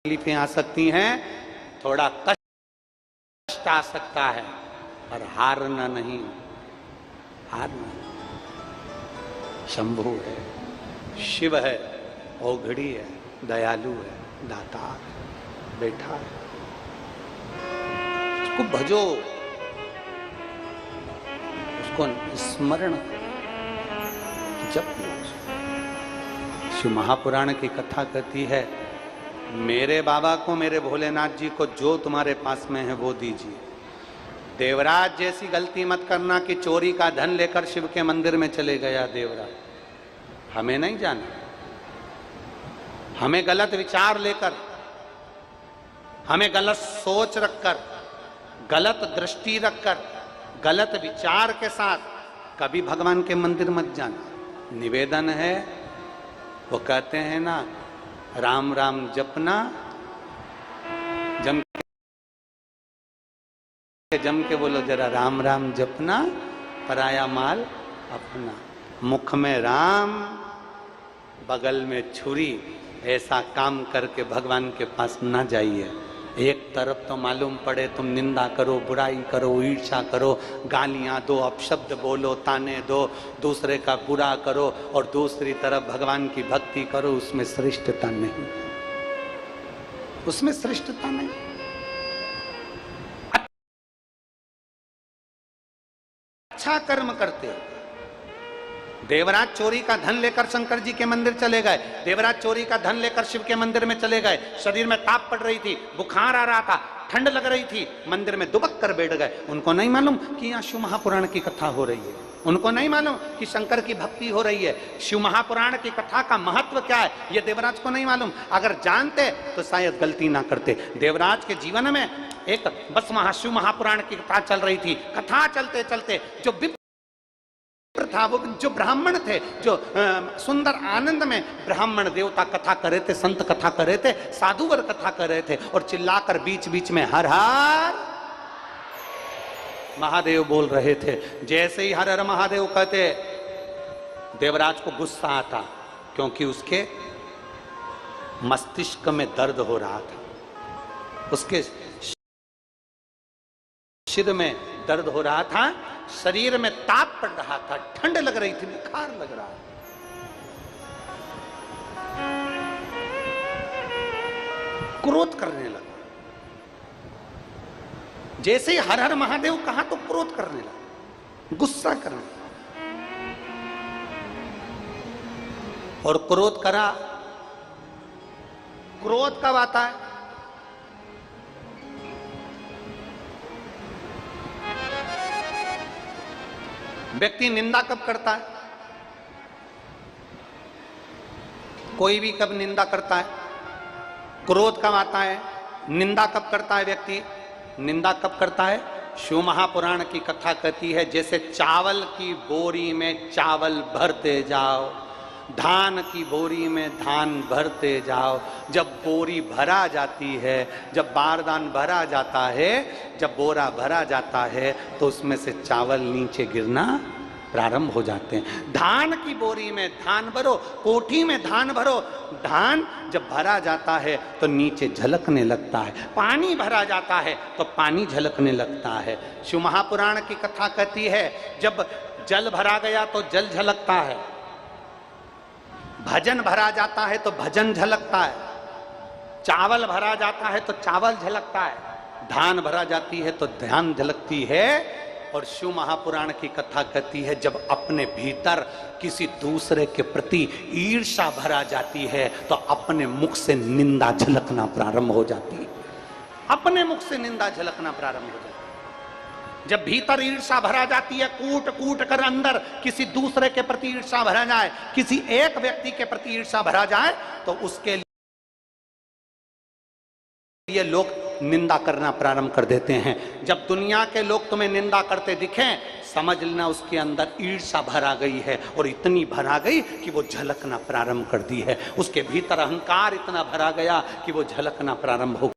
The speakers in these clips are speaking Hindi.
तकलीफें आ सकती हैं, थोड़ा कष्ट आ सकता है, पर हारना नहीं, हारना। शंभु है, शिव है, ओघड़ी है, दयालु है, दाता बैठा है, उसको भजो, उसको स्मरण जप लो। शिव महापुराण की कथा कहती है, मेरे बाबा को, मेरे भोलेनाथ जी को जो तुम्हारे पास में है वो दीजिए। देवराज जैसी गलती मत करना कि चोरी का धन लेकर शिव के मंदिर में चले गया देवराज। हमें नहीं जाना, हमें गलत विचार लेकर, हमें गलत सोच रखकर, गलत दृष्टि रखकर, गलत विचार के साथ कभी भगवान के मंदिर मत जाना। निवेदन है, वो कहते हैं ना, राम राम जपना, जम के बोलो जरा, राम राम जपना, पराया माल अपना। मुख में राम, बगल में छुरी, ऐसा काम करके भगवान के पास ना जाइए। एक तरफ तो मालूम पड़े तुम निंदा करो, बुराई करो, ईर्ष्या करो, गालियां दो, अपशब्द बोलो, ताने दो, दूसरे का बुरा करो, और दूसरी तरफ भगवान की भक्ति करो, उसमें श्रेष्ठता नहीं, उसमें श्रेष्ठता नहीं। अच्छा कर्म करते हो। देवराज चोरी का धन लेकर शंकर जी के मंदिर चले गए, देवराज चोरी का धन लेकर शिव के मंदिर में चले गए। शरीर में ताप पड़ रही थी, बुखार आ रहा था, ठंड लग रही थी, मंदिर में दुबक कर बैठ गए। उनको नहीं मालूम कि यहाँ शिव महापुराण की कथा हो रही है, उनको नहीं मालूम कि शंकर की भक्ति हो रही है, शिव महापुराण की कथा का महत्व क्या है, ये देवराज को नहीं मालूम। अगर जानते तो शायद गलती ना करते। देवराज के जीवन में एक बस शिव महापुराण की कथा चल रही थी। कथा चलते चलते जो था, वो जो ब्राह्मण थे, जो सुंदर आनंद में ब्राह्मण देवता कथा कर रहे थे, संत कथा कर रहे थे, साधुवर कथा कर रहे थे, और चिल्लाकर बीच बीच में हर हर महादेव बोल रहे थे। जैसे ही हर हर महादेव कहते, देवराज को गुस्सा आता, क्योंकि उसके मस्तिष्क में दर्द हो रहा था, उसके सिर में दर्द हो रहा था, शरीर में ताप पड़ रहा था, ठंड लग रही थी, बुखार लग रहा है। क्रोध करने लगा। जैसे ही हर हर महादेव कहा तो क्रोध करने लगा, गुस्सा करने लगा। और क्रोध करा। क्रोध कब आता है? व्यक्ति निंदा कब करता है? कोई भी कब निंदा करता है? क्रोध कब आता है? निंदा कब करता है व्यक्ति? निंदा कब करता है? शिव महापुराण की कथा कहती है, जैसे चावल की बोरी में चावल भरते जाओ, धान की बोरी में धान भरते जाओ। जब बोरी भरा जाती है, जब बारदान भरा जाता है, जब बोरा भरा जाता है, तो उसमें से चावल नीचे गिरना प्रारंभ हो जाते हैं। धान की बोरी में धान भरो, कोठी में धान भरो, धान जब भरा जाता है तो नीचे झलकने लगता है। पानी भरा जाता है तो पानी झलकने लगता है। शिव महापुराण की कथा कहती है, जब जल भरा गया तो जल झलकता है, भजन भरा जाता है तो भजन झलकता है, चावल भरा जाता है तो चावल झलकता है, धान भरा जाती है तो धान झलकती है। और शिव महापुराण की कथा कहती है, जब अपने भीतर किसी दूसरे के प्रति ईर्ष्या भरा जाती है तो अपने मुख से निंदा झलकना प्रारंभ हो जाती है, अपने मुख से निंदा झलकना प्रारंभ हो जाती है। जब भीतर ईर्ष्या भरा जाती है, कूट कूट कर अंदर किसी दूसरे के प्रति ईर्ष्या भरा जाए, किसी एक व्यक्ति के प्रति ईर्ष्या भरा जाए, तो उसके ये लोग निंदा करना प्रारंभ कर देते हैं। जब दुनिया के लोग तुम्हें निंदा करते दिखें, समझ लेना उसके अंदर ईर्ष्या भरा गई है, और इतनी भरा गई कि वो झलकना प्रारंभ कर दी है। उसके भीतर अहंकार इतना भरा गया कि वो झलकना प्रारंभ हो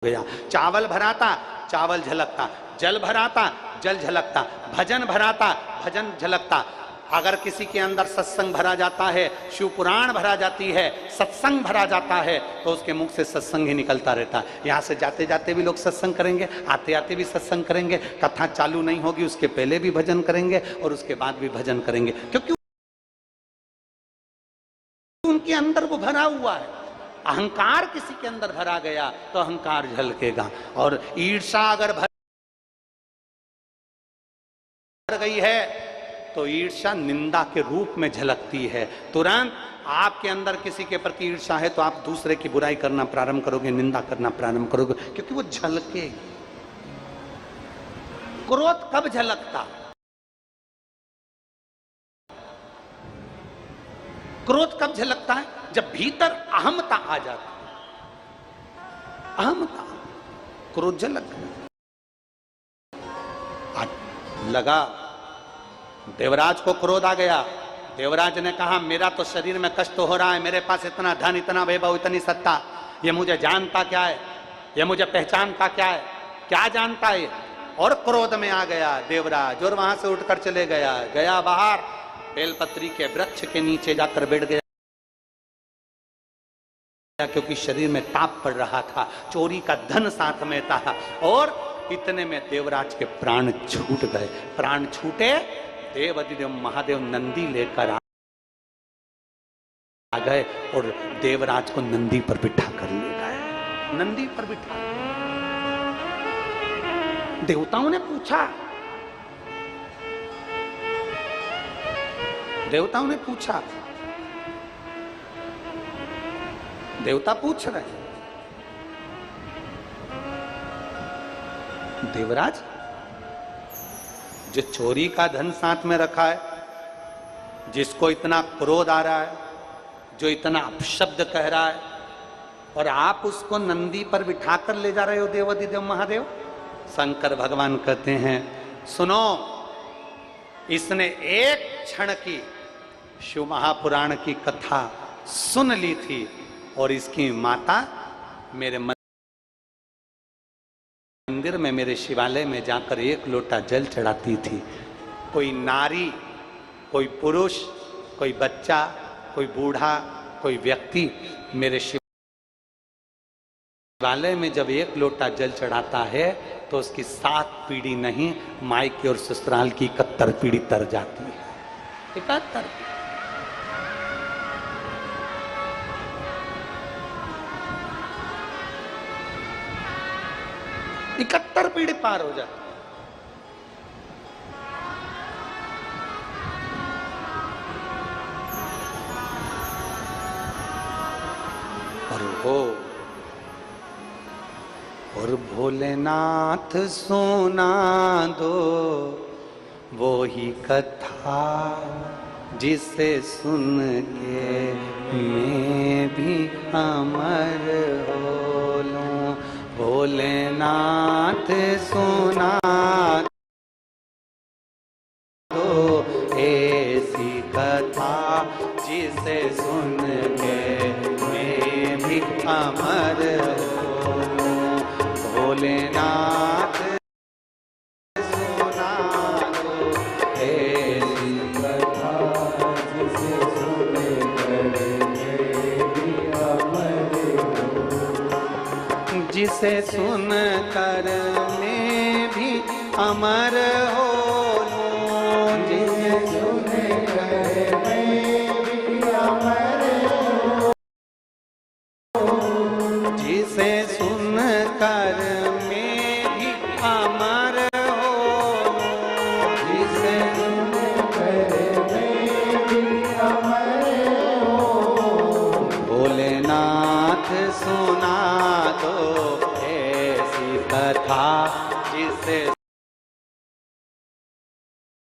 गया। चावल भराता, चावल झलकता, जल भराता, जल झलकता, भजन भराता, भजन झलकता, अगर किसी के अंदर सत्संग भरा जाता है, शिव पुराण भरा जाती है, सत्संग भरा जाता है, तो उसके मुख से सत्संग ही निकलता रहता है। यहाँ से जाते जाते भी लोग सत्संग करेंगे, आते आते भी सत्संग करेंगे, कथा चालू नहीं होगी उसके पहले भी भजन करेंगे और उसके बाद भी भजन करेंगे, क्योंकि उनके अंदर वो भरा हुआ है। अहंकार किसी के अंदर भरा गया तो अहंकार झलकेगा, और ईर्षा अगर भर गई है तो ईर्षा निंदा के रूप में झलकती है। तुरंत आपके अंदर किसी के प्रति ईर्षा है तो आप दूसरे की बुराई करना प्रारंभ करोगे, निंदा करना प्रारंभ करोगे, क्योंकि वो झलकेगी। क्रोध कब झलकता? क्रोध कब झलकता है? जब भीतर अहमता आ जाती। अहमता, क्रोध झलक लगा। देवराज को क्रोध आ गया। देवराज ने कहा मेरा तो शरीर में कष्ट हो रहा है, मेरे पास इतना धन, इतना वैभव, इतनी सत्ता, ये मुझे जानता क्या है, ये मुझे पहचानता क्या है, क्या जानता है? और क्रोध में आ गया देवराज और वहां से उठकर चले गया बाहर, बेलपत्री के वृक्ष के नीचे जाकर बैठ गया, क्योंकि शरीर में ताप पड़ रहा था, चोरी का धन साथ में था। और इतने में देवराज के प्राण छूट गए। प्राण छूटे, देवाधिदेव महादेव नंदी लेकर आ गए और देवराज को नंदी पर बिठा कर ले गए। नंदी पर बिठा, देवताओं ने पूछा, देवता पूछ रहे हैं, देवराज जो चोरी का धन साथ में रखा है, जिसको इतना क्रोध आ रहा है, जो इतना अपशब्द कह रहा है, और आप उसको नंदी पर बिठाकर ले जा रहे हो देवाधिदेव महादेव? शंकर भगवान कहते हैं सुनो, इसने एक क्षण की शिव महापुराण की कथा सुन ली थी और इसकी माता मेरे मंदिर में, मेरे शिवालय में जाकर एक लोटा जल चढ़ाती थी। कोई नारी, कोई पुरुष, कोई बच्चा, कोई बूढ़ा, कोई व्यक्ति मेरे शिवालय में जब एक लोटा जल चढ़ाता है तो उसकी 7 पीढ़ी नहीं, मायके और ससुराल की 71 पीढ़ी तर जाती है। 71 71 पीढ़ी पार हो जाती। और भोलेनाथ सुना दो वो ही कथा जिसे सुन के मैं भी अमर हो लूं। भोलेनाथ सुना दो ऐसी कथा जिसे सुन के मैं भी अमर हो लूं। भोलेनाथ सुना दो ऐसी कथा जिसे सुन कर मैं भी अमर हो, जिसे सुन कर मैं भी अमर हो लूं। जिसे सुन कर मैं भी अमर हो, जिसे सुन कर मैं भी अमर हो, जिसे सुन कर मैं भी अमर हो। भोलेनाथ सुना दो ऐसी कथा जिसे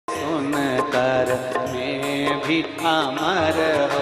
सुन कर मैं भी अमर हो।